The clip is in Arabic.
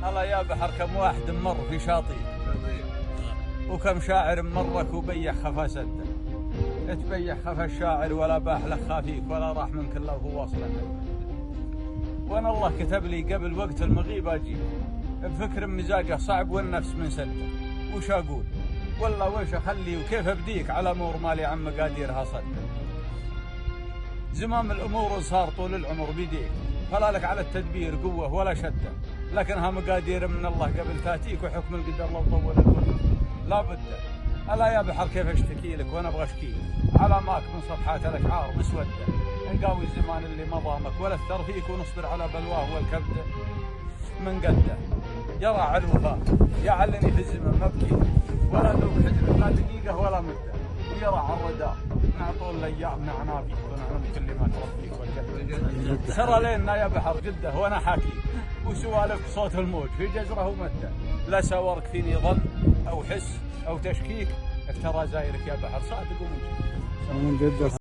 هلا يا بحر كم واحد مر في شاطئ وكم شاعر مرك وبيح خفا سده. تبيح خفا الشاعر ولا باح له خافيك ولا راح منك الا وهو واصله. وانا الله كتب لي قبل وقت المغيب اجيب بفكر مزاجه صعب والنفس من سده. وش اقول والله وش اخلي وكيف ابديك على امور مالي عن مقاديرها صده. زمام الامور صار طول العمر بيديك فلا لك على التدبير قوه ولا شده. لكنها مقادير من الله قبل تاتيك وحكم القدر لو طول الوقت لا بد. الا يا بحر كيف اشتكي لك وانا ابغى اشكيك على ماك من صفحات الاشعار مسوده. نقاوي الزمان اللي مضامك ولا اثر فيك ونصبر على بلواه والكبد من قده. يرى علوها يعلني في الزمن مبكي ولا ذوق حزن لا دقيقه ولا مده. ويرى على الرداء مع طول الايام نعنى فيك ونعلم كلمات ربيك والقدر. سرى لنا يا بحر جده وانا حاكي وسوالف صوت الموج في جزره ومده. لا سورك فيني ظن او حس او تشكيك ترى زايرك يا بحر صادق ومن جد.